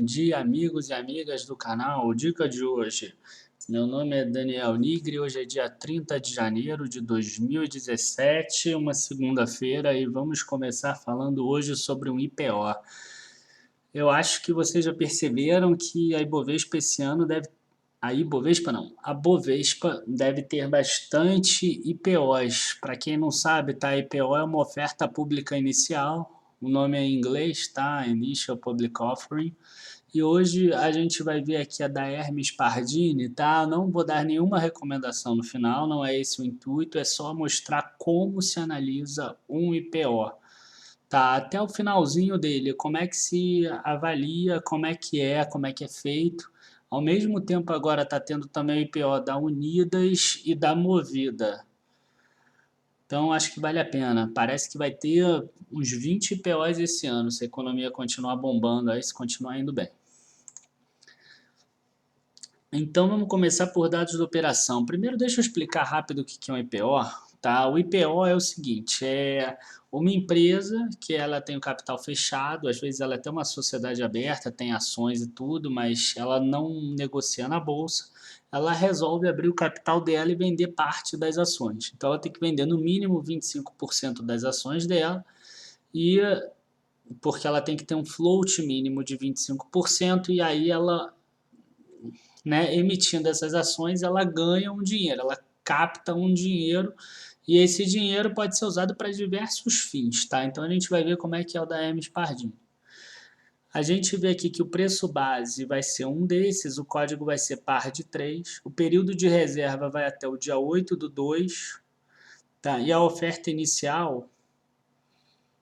dia, amigos e amigas do canal. Dica de hoje. Meu nome é Daniel Nigri, hoje é dia 30 de janeiro de 2017, uma segunda-feira, e vamos começar falando hoje sobre um IPO. Eu acho que vocês já perceberam que a Ibovespa esse ano deve... A Bovespa deve ter bastante IPOs. Para quem não sabe, tá? IPO é uma oferta pública inicial. O nome é em inglês, tá? Initial Public Offering. E hoje a gente vai ver aqui a da Hermes Pardini, tá? Não vou dar nenhuma recomendação no final, não é esse o intuito, é só mostrar como se analisa um IPO. Tá, até o finalzinho dele, como é que se avalia, como é que é feito. Ao mesmo tempo agora está tendo também o IPO da Unidas e da Movida. Então acho que vale a pena. Parece que vai ter uns 20 IPOs esse ano, se a economia continuar bombando aí, se continuar indo bem. Então vamos começar por dados da operação. Primeiro deixa eu explicar rápido o que é um IPO. Tá? O IPO é o seguinte, é uma empresa que ela tem o capital fechado, às vezes ela é até uma sociedade aberta, tem ações e tudo, mas ela não negocia na bolsa, ela resolve abrir o capital dela e vender parte das ações. Então ela tem que vender no mínimo 25% das ações dela, e porque ela tem que ter um float mínimo de 25%, e aí ela, né, emitindo essas ações, ela ganha um dinheiro, ela capta um dinheiro e esse dinheiro pode ser usado para diversos fins, tá? Então a gente vai ver como é que é o da Hermes Pardini. A gente vê aqui que o preço base vai ser um desses, o código vai ser PARD3, o período de reserva vai até o dia 8/2, tá? E a oferta inicial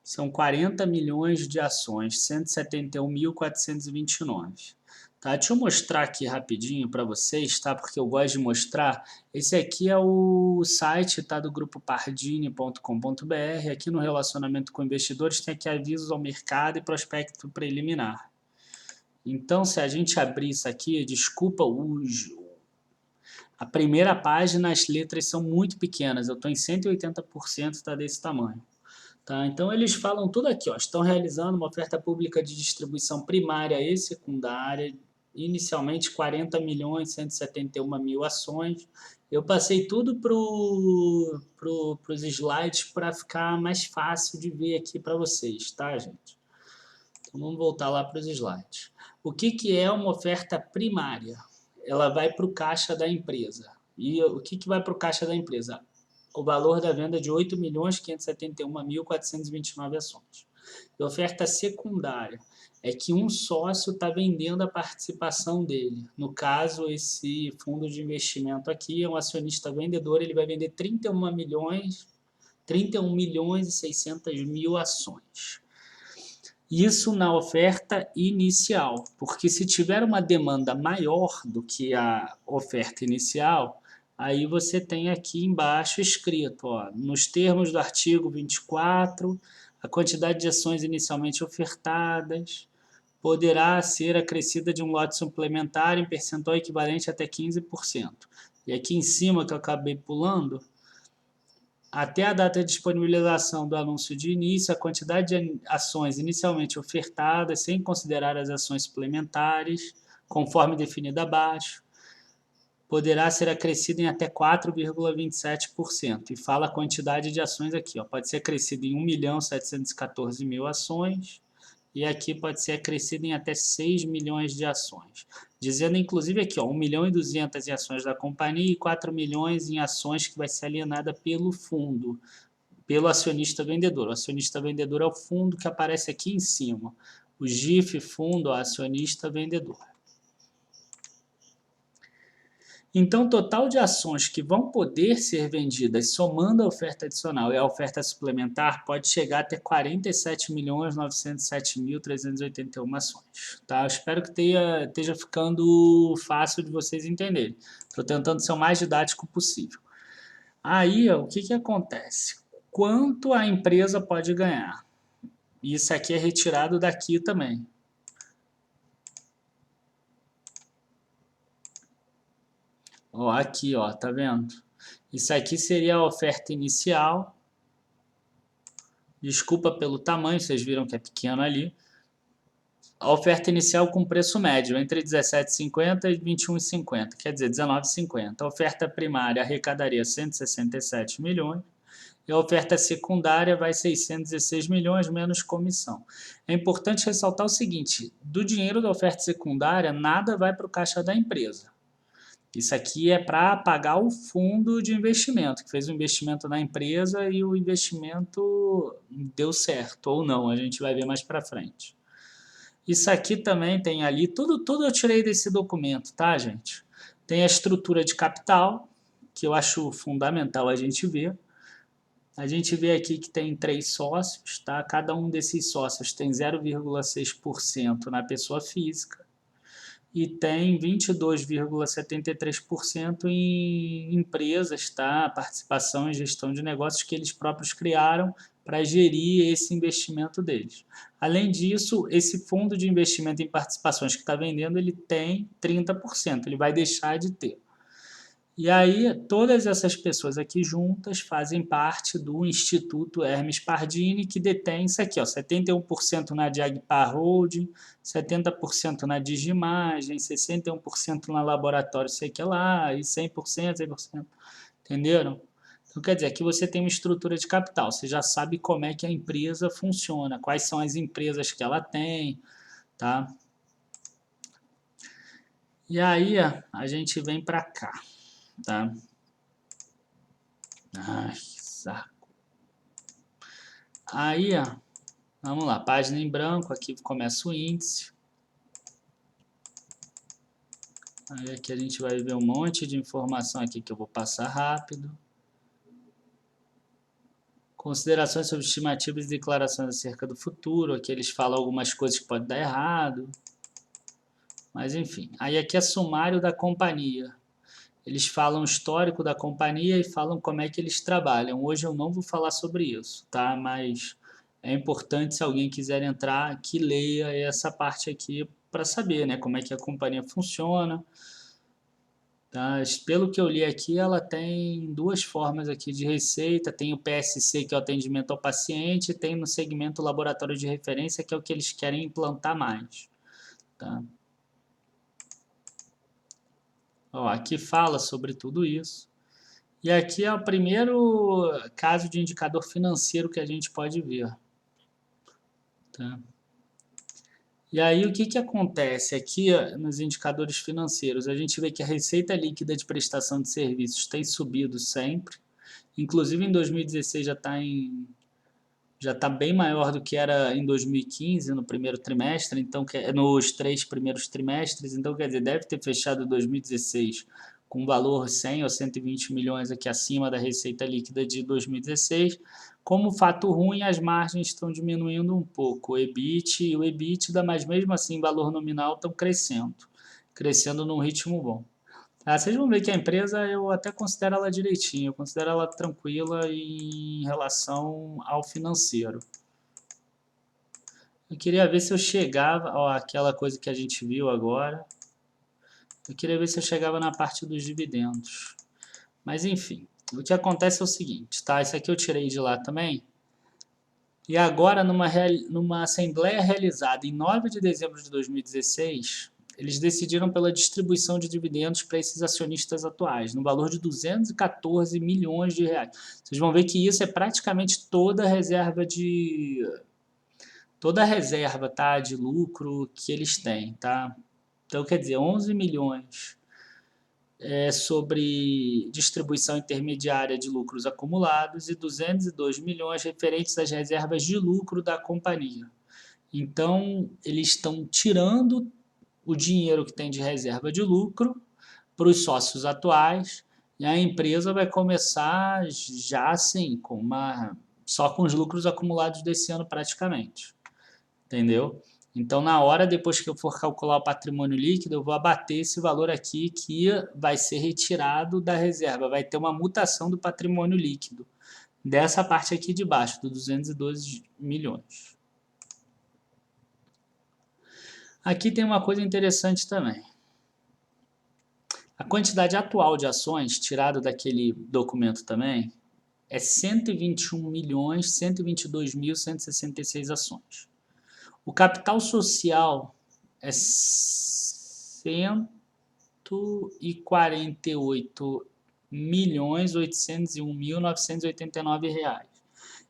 são 40 milhões de ações, 171.429. Tá, deixa eu mostrar aqui rapidinho para vocês, tá? Porque eu gosto de mostrar. Esse aqui é o site, tá? Do grupo pardini.com.br. Aqui no relacionamento com investidores tem aqui avisos ao mercado e prospecto preliminar. Então, se a gente abrir isso aqui, desculpa a primeira página, as letras são muito pequenas. Eu estou em 180%, está desse tamanho. Tá, então eles falam tudo aqui, ó, estão realizando uma oferta pública de distribuição primária e secundária, inicialmente 40.171.000 ações. Eu passei tudo para os slides para ficar mais fácil de ver aqui para vocês, tá, gente? Então vamos voltar lá para os slides. O que é uma oferta primária? Ela vai para o caixa da empresa. E o que vai para o caixa da empresa? O valor da venda de 8.571.429 ações. E oferta secundária é que um sócio está vendendo a participação dele. No caso, esse fundo de investimento aqui é um acionista vendedor, ele vai vender 31 milhões e 600 mil ações. Isso na oferta inicial, porque se tiver uma demanda maior do que a oferta inicial, aí você tem aqui embaixo escrito, ó, nos termos do artigo 24, a quantidade de ações inicialmente ofertadas poderá ser acrescida de um lote suplementar em percentual equivalente até 15%. E aqui em cima, que eu acabei pulando, até a data de disponibilização do anúncio de início, a quantidade de ações inicialmente ofertadas, sem considerar as ações suplementares, conforme definido abaixo, poderá ser acrescida em até 4,27%. E fala a quantidade de ações aqui, ó, pode ser acrescida em 1.714.000 ações, e aqui pode ser acrescido em até 6 milhões de ações. Dizendo, inclusive, aqui, ó, 1.200.000 em ações da companhia e 4 milhões em ações que vai ser alienada pelo fundo, pelo acionista vendedor. O acionista vendedor é o fundo que aparece aqui em cima. O GIF, fundo, acionista vendedor. Então, o total de ações que vão poder ser vendidas somando a oferta adicional e a oferta suplementar pode chegar até 47.907.381 ações. Tá? Eu espero que esteja ficando fácil de vocês entenderem. Estou tentando ser o mais didático possível. Aí, ó, o que acontece? Quanto a empresa pode ganhar? Isso aqui é retirado daqui também. Ó, aqui, ó, tá vendo? Isso aqui seria a oferta inicial. Desculpa pelo tamanho, vocês viram que é pequeno ali. a oferta inicial com preço médio entre 17,50 e 21,50, quer dizer, 19,50. A oferta primária arrecadaria 167 milhões e a oferta secundária vai 616 milhões menos comissão. É importante ressaltar o seguinte, do dinheiro da oferta secundária, nada vai para o caixa da empresa. Isso aqui é para pagar o fundo de investimento, que fez o investimento na empresa e o investimento deu certo ou não, a gente vai ver mais para frente. Isso aqui também tem ali, tudo eu tirei desse documento, tá, gente? Tem a estrutura de capital, que eu acho fundamental a gente ver. A gente vê aqui que tem 3 sócios, tá? Cada um desses sócios tem 0,6% na pessoa física e tem 22,73% em empresas, tá? Participação e gestão de negócios que eles próprios criaram para gerir esse investimento deles. Além disso, esse fundo de investimento em participações que está vendendo, ele tem 30%, ele vai deixar de ter. E aí, todas essas pessoas aqui juntas fazem parte do Instituto Hermes Pardini, que detém isso aqui, ó, 71% na Diagpar Holding, 70% na Digimagem, 61% na Laboratório sei que lá, e 100%, 100%. Entenderam? Então, quer dizer, aqui você tem uma estrutura de capital, você já sabe como é que a empresa funciona, quais são as empresas que ela tem, tá? E aí, a gente vem para cá, tá? Ai, que saco. Aí, vamos lá, página em branco, aqui começa o índice. Aí aqui a gente vai ver um monte de informação aqui que eu vou passar rápido. Considerações sobre estimativas e declarações acerca do futuro. Aqui eles falam algumas coisas que podem dar errado. Mas enfim. Aí aqui é sumário da companhia. Eles falam o histórico da companhia e falam como é que eles trabalham. Hoje eu não vou falar sobre isso, tá? Mas é importante, se alguém quiser entrar, que leia essa parte aqui para saber, né, como é que a companhia funciona. Tá? Pelo que eu li aqui, ela tem 2 formas aqui de receita. Tem o PSC, que é o atendimento ao paciente, e tem no segmento laboratório de referência, que é o que eles querem implantar mais. Tá? Ó, aqui fala sobre tudo isso. E aqui é o primeiro caso de indicador financeiro que a gente pode ver. Tá? E aí o que, que acontece aqui nos indicadores financeiros? A gente vê que a receita líquida de prestação de serviços tem subido sempre. Inclusive em 2016 já está bem maior do que era em 2015, no primeiro trimestre, então nos 3 primeiros trimestres, então quer dizer, deve ter fechado 2016 com um valor 100 ou 120 milhões aqui acima da receita líquida de 2016. Como fato ruim, as margens estão diminuindo um pouco, o EBIT e o EBITDA, mas mesmo assim, em valor nominal, estão crescendo num ritmo bom. Vocês vão ver que a empresa eu até considero ela direitinho, eu considero ela tranquila em relação ao financeiro. Eu queria ver se eu chegava, ó, aquela coisa que a gente viu agora. Eu queria ver se eu chegava na parte dos dividendos. Mas enfim, o que acontece é o seguinte, tá? Isso aqui eu tirei de lá também. E agora, numa assembleia realizada em 9 de dezembro de 2016, eles decidiram pela distribuição de dividendos para esses acionistas atuais, no valor de 214 milhões de reais. Vocês vão ver que isso é praticamente toda a reserva tá, de lucro que eles têm, tá? Então, quer dizer, 11 milhões sobre distribuição intermediária de lucros acumulados e 202 milhões referentes às reservas de lucro da companhia. Então, eles estão tirando o dinheiro que tem de reserva de lucro para os sócios atuais e a empresa vai começar já assim, só com os lucros acumulados desse ano praticamente. Entendeu? Então, na hora, depois que eu for calcular o patrimônio líquido, eu vou abater esse valor aqui que vai ser retirado da reserva. Vai ter uma mutação do patrimônio líquido. Dessa parte aqui de baixo, do 212 milhões. Aqui tem uma coisa interessante também. A quantidade atual de ações, tirado daquele documento também, é 121.122.166 ações. O capital social é 148.801.989 reais.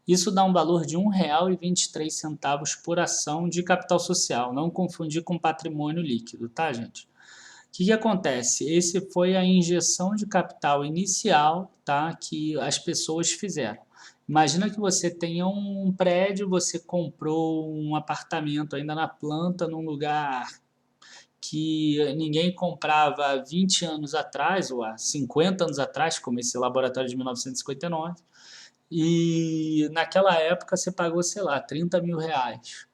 Isso dá um valor de R$ 1,23 por ação de capital social. Não confundir com patrimônio líquido, tá, gente? O que acontece? Esse foi a injeção de capital inicial, tá, que as pessoas fizeram. Imagina que você tenha um prédio, você comprou um apartamento ainda na planta, num lugar que ninguém comprava há 20 anos atrás, ou há 50 anos atrás, como esse laboratório de 1959, e naquela época você pagou, sei lá, 30 mil reais.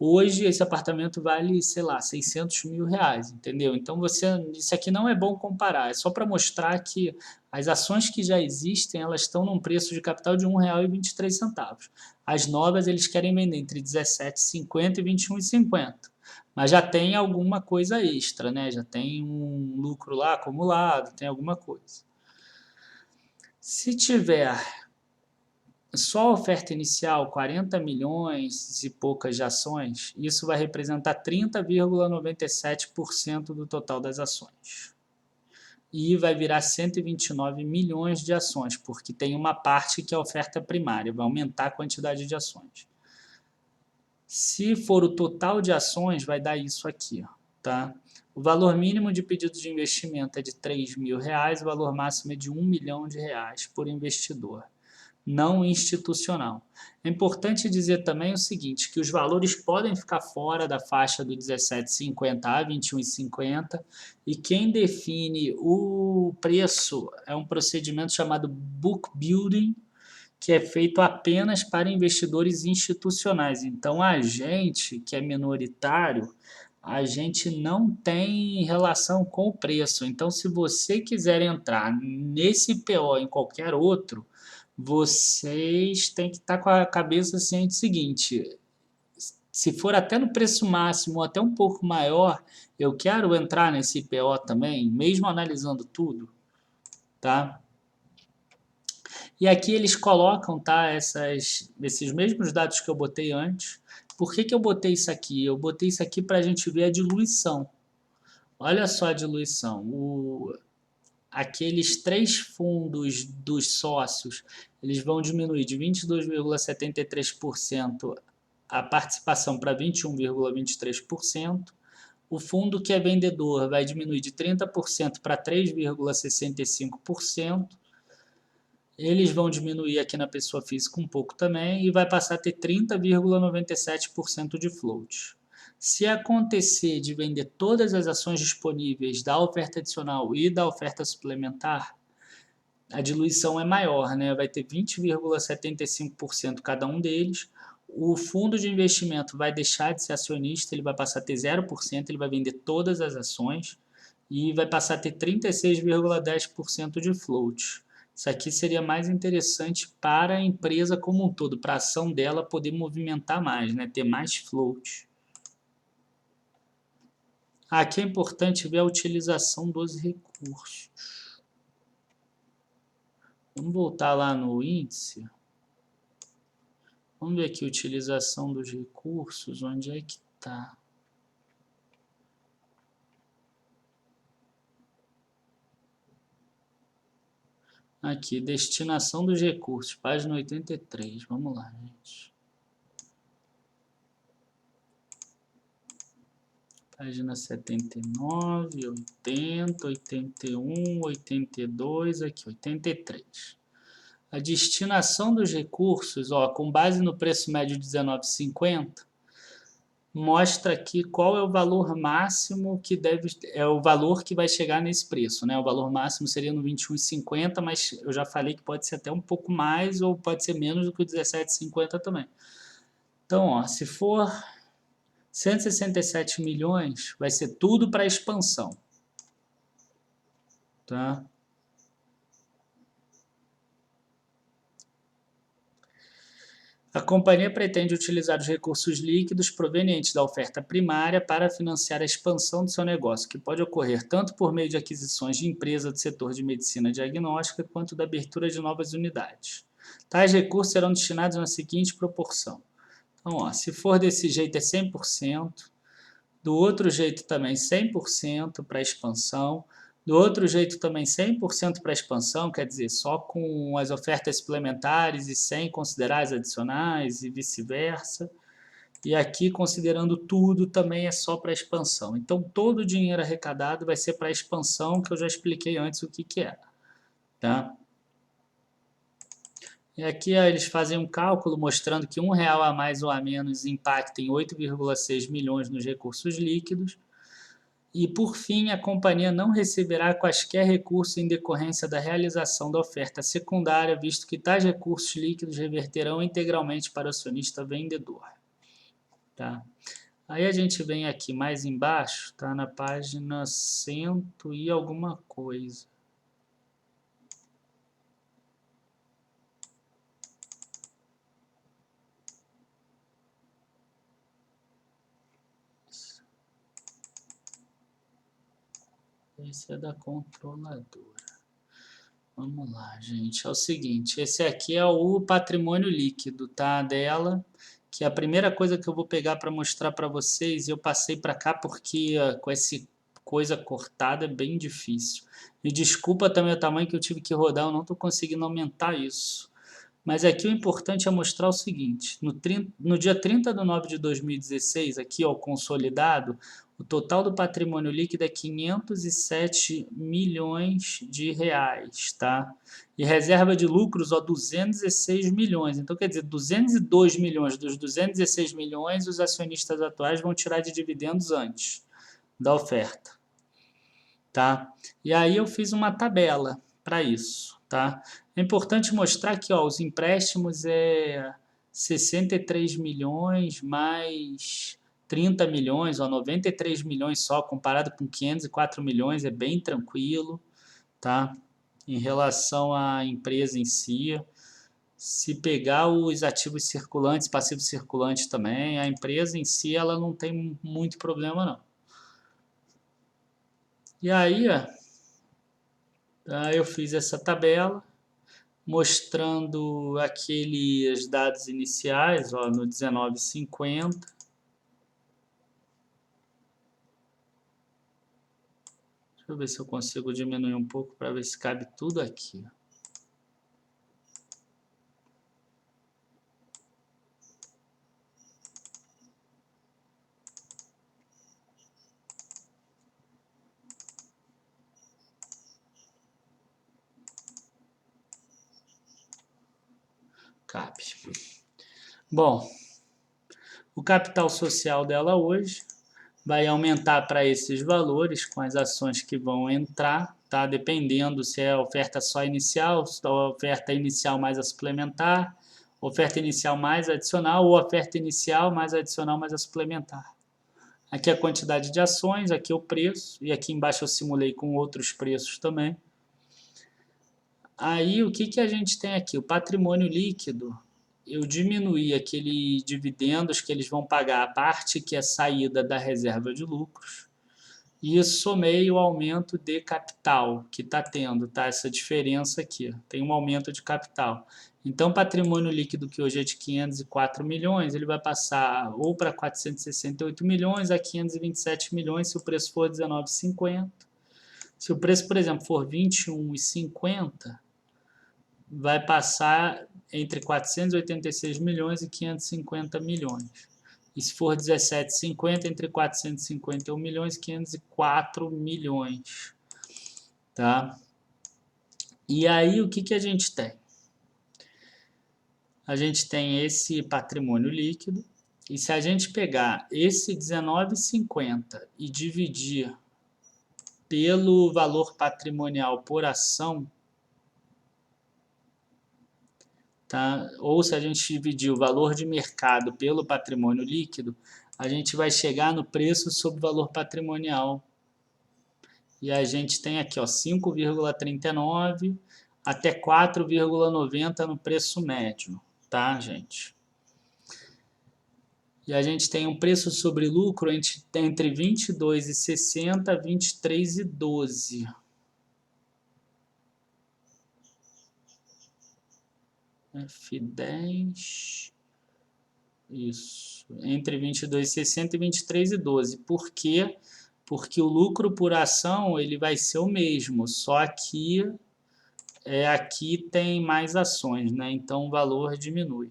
Hoje esse apartamento vale, sei lá, 600 mil reais, entendeu? Então isso aqui não é bom comparar, é só para mostrar que as ações que já existem, elas estão num preço de capital de R$ 1,23. As novas eles querem vender entre R$ 17,50 e R$ 21,50. Mas já tem alguma coisa extra, né? Já tem um lucro lá acumulado, tem alguma coisa. Se tiver só a oferta inicial, 40 milhões e poucas de ações, isso vai representar 30,97% do total das ações. E vai virar 129 milhões de ações, porque tem uma parte que é a oferta primária, vai aumentar a quantidade de ações. Se for o total de ações, vai dar isso aqui, tá? O valor mínimo de pedido de investimento é de R$ 3.000, o valor máximo é de R$ 1 milhão por investidor não institucional. É importante dizer também o seguinte, que os valores podem ficar fora da faixa do 17,50 a 21,50 e quem define o preço é um procedimento chamado book building, que é feito apenas para investidores institucionais. Então, a gente, que é minoritário, a gente não tem relação com o preço. Então, se você quiser entrar nesse PO em qualquer outro, vocês têm que estar com a cabeça ciente do seguinte, se for até no preço máximo ou até um pouco maior, eu quero entrar nesse IPO também, mesmo analisando tudo, tá? E aqui eles colocam, tá, esses mesmos dados que eu botei antes. Por que eu botei isso aqui? Eu botei isso aqui para a gente ver a diluição. Olha só a diluição. Aqueles 3 fundos dos sócios, eles vão diminuir de 22,73% a participação para 21,23%. O fundo que é vendedor vai diminuir de 30% para 3,65%. Eles vão diminuir aqui na pessoa física um pouco também e vai passar a ter 30,97% de float. Se acontecer de vender todas as ações disponíveis da oferta adicional e da oferta suplementar, a diluição é maior, né? Vai ter 20,75% cada um deles. O fundo de investimento vai deixar de ser acionista, ele vai passar a ter 0%, ele vai vender todas as ações e vai passar a ter 36,10% de float. Isso aqui seria mais interessante para a empresa como um todo, para a ação dela poder movimentar mais, né? Ter mais float. Aqui é importante ver a utilização dos recursos. Vamos voltar lá no índice. Vamos ver aqui a utilização dos recursos, onde é que está? Aqui, destinação dos recursos, página 83. Vamos lá, gente. Página 79, 80, 81, 82, aqui, 83. A destinação dos recursos, ó, com base no preço médio de R$19,50, mostra aqui qual é o valor máximo que é o valor que vai chegar nesse preço, né? O valor máximo seria no 21,50, mas eu já falei que pode ser até um pouco mais ou pode ser menos do que o 17,50 também. Então, ó, se for 167 milhões, vai ser tudo para expansão, tá? A companhia pretende utilizar os recursos líquidos provenientes da oferta primária para financiar a expansão do seu negócio, que pode ocorrer tanto por meio de aquisições de empresas do setor de medicina diagnóstica, quanto da abertura de novas unidades. Tais recursos serão destinados na seguinte proporção. Então, ó, se for desse jeito é 100%, do outro jeito também 100% para expansão, do outro jeito também 100% para expansão, quer dizer, só com as ofertas suplementares e sem considerar as adicionais e vice-versa. E aqui, considerando tudo, também é só para expansão. Então, todo o dinheiro arrecadado vai ser para expansão, que eu já expliquei antes o que é. Tá? E aqui ó, eles fazem um cálculo mostrando que R$1 a mais ou a menos impacta em 8,6 milhões nos recursos líquidos. E, por fim, a companhia não receberá quaisquer recursos em decorrência da realização da oferta secundária, visto que tais recursos líquidos reverterão integralmente para o acionista vendedor. Tá? Aí a gente vem aqui mais embaixo, tá na página 100 e alguma coisa. Esse é da controladora. Vamos lá, gente. É o seguinte, esse aqui é o patrimônio líquido, tá? Dela, que é a primeira coisa que eu vou pegar para mostrar para vocês. Eu passei para cá porque com essa coisa cortada é bem difícil. Me desculpa também o tamanho que eu tive que rodar, eu não estou conseguindo aumentar isso. Mas aqui o importante é mostrar o seguinte, no dia 30 de 9 de 2016, aqui ó, consolidado, o total do patrimônio líquido é 507 milhões de reais, tá? E reserva de lucros, ó, 216 milhões. Então, quer dizer, 202 milhões dos 216 milhões, os acionistas atuais vão tirar de dividendos antes da oferta, tá? E aí eu fiz uma tabela para isso, tá? É importante mostrar que ó, os empréstimos é 63 milhões mais 30 milhões, ó, 93 milhões só, comparado com 504 milhões, é bem tranquilo, tá? Em relação à empresa em si, se pegar os ativos circulantes, passivos circulantes também, a empresa em si ela não tem muito problema não. E aí, ó, eu fiz essa tabela mostrando aqueles dados iniciais, ó, no 19,50. Deixa eu ver se eu consigo diminuir um pouco para ver se cabe tudo aqui. Cabe. Bom, o capital social dela hoje vai aumentar para esses valores com as ações que vão entrar, tá? Dependendo se é a oferta só inicial, se é a oferta inicial mais a suplementar, oferta inicial mais adicional ou oferta inicial mais adicional mais a suplementar. Aqui a quantidade de ações, aqui o preço, e aqui embaixo eu simulei com outros preços também. Aí o que a gente tem aqui? O patrimônio líquido, eu diminuí aquele dividendos que eles vão pagar, a parte que é saída da reserva de lucros, e somei o aumento de capital que está tendo, tá? Essa diferença aqui, tem um aumento de capital. Então, o patrimônio líquido que hoje é de 504 milhões, ele vai passar ou para 468 milhões a 527 milhões se o preço for 19,50. Se o preço, por exemplo, for 21,50, vai passar entre 486 milhões e 550 milhões. E se for 17,50, entre 451 milhões e 504 milhões. Tá? E aí, o que a gente tem? A gente tem esse patrimônio líquido, e se a gente pegar esse 19,50 e dividir pelo valor patrimonial por ação, tá? Ou se a gente dividir o valor de mercado pelo patrimônio líquido, a gente vai chegar no preço sobre o valor patrimonial. E a gente tem aqui 5,39 até 4,90 no preço médio, tá, gente? E a gente tem um preço sobre lucro entre 22,60 a 23,12. F10, Isso, entre 22,60 e 23,12. Por quê? Porque o lucro por ação ele vai ser o mesmo, só que aqui tem mais ações, né? Então o valor diminui.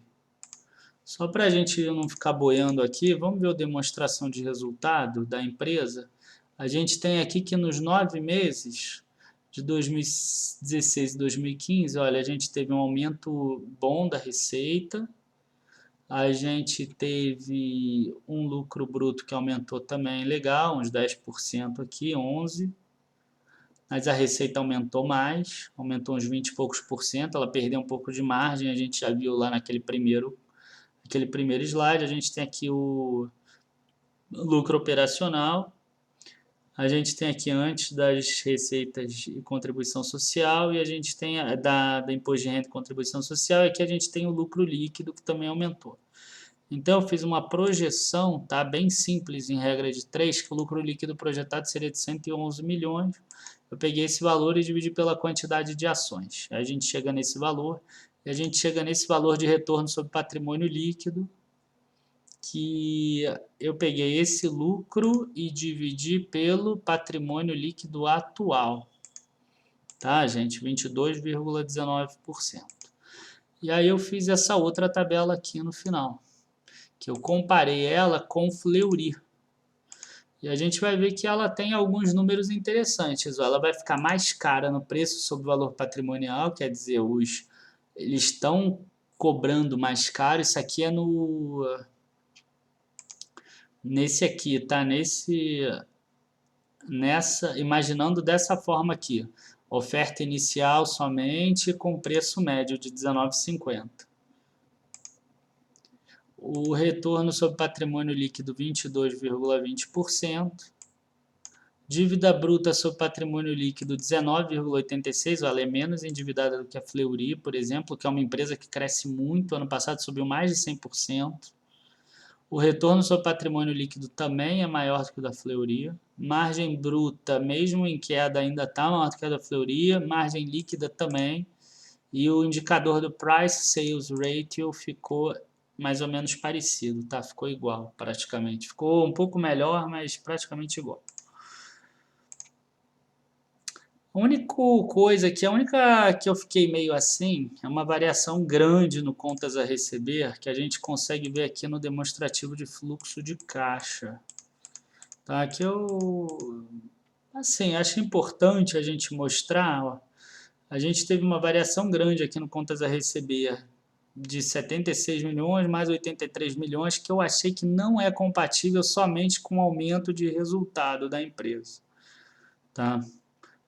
Só para a gente não ficar boiando aqui, vamos ver a demonstração de resultado da empresa. A gente tem aqui que nos 9 meses de 2016 e 2015, olha, a gente teve um aumento bom da receita, a gente teve um lucro bruto que aumentou também legal, uns 10% aqui, 11%, mas a receita aumentou mais, aumentou uns 20 e poucos por cento, ela perdeu um pouco de margem, a gente já viu lá naquele primeiro slide. A gente tem aqui o lucro operacional, a gente tem aqui antes das receitas e contribuição social, e a gente tem da imposto de renda e contribuição social, e aqui a gente tem o lucro líquido que também aumentou. Então eu fiz uma projeção, tá, bem simples em regra de 3, que o lucro líquido projetado seria de 111 milhões. Eu peguei esse valor e dividi pela quantidade de ações. Aí a gente chega nesse valor, e a gente chega nesse valor de retorno sobre patrimônio líquido, que eu peguei esse lucro e dividi pelo patrimônio líquido atual. Tá, gente? 22,19%. E aí eu fiz essa outra tabela aqui no final, que eu comparei ela com o Fleury. E a gente vai ver que ela tem alguns números interessantes. Ela vai ficar mais cara no preço sobre o valor patrimonial, quer dizer, eles estão cobrando mais caro. Isso aqui é nesse aqui, tá? Imaginando dessa forma aqui. Oferta inicial somente com preço médio de R$19,50. O retorno sobre patrimônio líquido 22,20%. Dívida bruta sobre patrimônio líquido 19,86%, ela é menos endividada do que a Fleury, por exemplo, que é uma empresa que cresce muito, ano passado subiu mais de 100%. O retorno sobre patrimônio líquido também é maior do que o da Fleury. Margem bruta, mesmo em queda, ainda está maior do que a da Fleury. Margem líquida também. E o indicador do Price Sales Ratio ficou mais ou menos parecido, tá? Ficou igual, praticamente. Ficou um pouco melhor, mas praticamente igual. A única coisa que, a única que eu fiquei meio assim, é uma variação grande no contas a receber, que a gente consegue ver aqui no demonstrativo de fluxo de caixa. Tá? Que eu, assim, acho importante a gente mostrar, ó, a gente teve uma variação grande aqui no contas a receber, de 76 milhões mais 83 milhões, que eu achei que não é compatível somente com o aumento de resultado da empresa. Tá?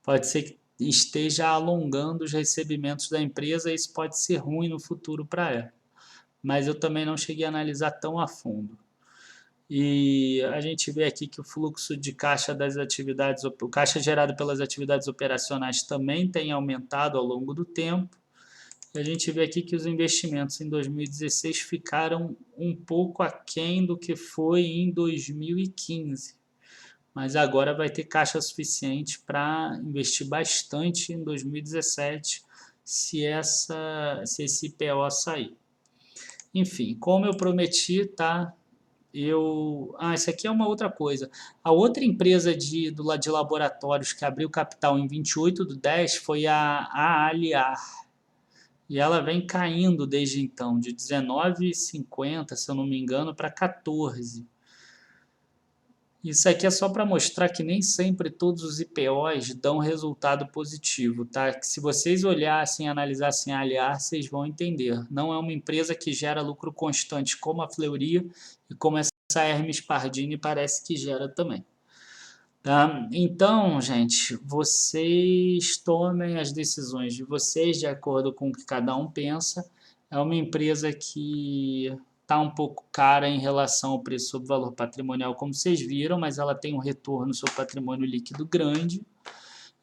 Pode ser que esteja alongando os recebimentos da empresa e isso pode ser ruim no futuro para ela. Mas eu também não cheguei a analisar tão a fundo. E a gente vê aqui que o fluxo de caixa das atividades, o caixa gerado pelas atividades operacionais também tem aumentado ao longo do tempo. E a gente vê aqui que os investimentos em 2016 ficaram um pouco aquém do que foi em 2015. Mas agora vai ter caixa suficiente para investir bastante em 2017 se esse IPO sair. Enfim, como eu prometi, tá? Isso aqui é uma outra coisa. A outra empresa de laboratórios que abriu capital em 28/10 foi a Aliar. E ela vem caindo desde então, de 19,50, se eu não me engano, para 14. Isso aqui é só para mostrar que nem sempre todos os IPOs dão resultado positivo, tá? Que se vocês olhassem e analisassem a Aliar, vocês vão entender. Não é uma empresa que gera lucro constante como a Fleury e como essa Hermes Pardini parece que gera também. Tá? Então, gente, vocês tomem as decisões de vocês de acordo com o que cada um pensa. É uma empresa que está um pouco cara em relação ao preço sobre valor patrimonial, como vocês viram, mas ela tem um retorno sobre patrimônio líquido grande.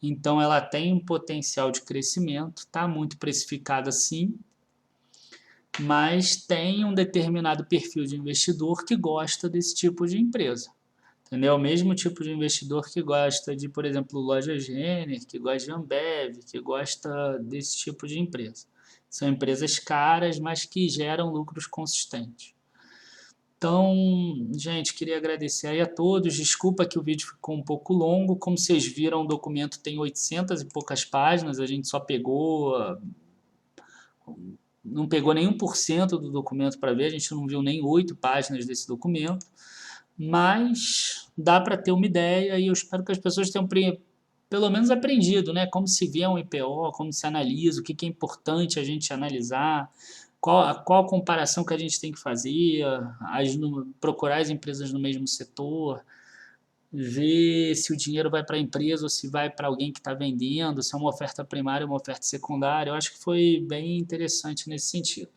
Então, ela tem um potencial de crescimento, está muito precificada sim, mas tem um determinado perfil de investidor que gosta desse tipo de empresa. Entendeu? O mesmo tipo de investidor que gosta de, por exemplo, Lojas Renner, que gosta de Ambev, que gosta desse tipo de empresa. São empresas caras, mas que geram lucros consistentes. Então, gente, queria agradecer aí a todos. Desculpa que o vídeo ficou um pouco longo. Como vocês viram, o documento tem 800 e poucas páginas. A gente só pegou, não pegou nem 1% do documento para ver. A gente não viu nem 8 páginas desse documento. Mas dá para ter uma ideia e eu espero que as pessoas tenham pelo menos aprendido, né? Como se vê um IPO, como se analisa, o que é importante a gente analisar, qual a comparação que a gente tem que fazer, procurar as empresas no mesmo setor, ver se o dinheiro vai para a empresa ou se vai para alguém que está vendendo, se é uma oferta primária ou uma oferta secundária. Eu acho que foi bem interessante nesse sentido.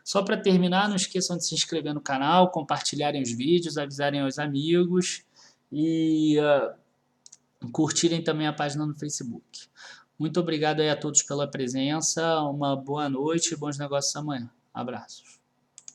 Só para terminar, não esqueçam de se inscrever no canal, compartilharem os vídeos, avisarem aos amigos e curtirem também a página no Facebook. Muito obrigado aí a todos pela presença, uma boa noite e bons negócios amanhã. Abraços.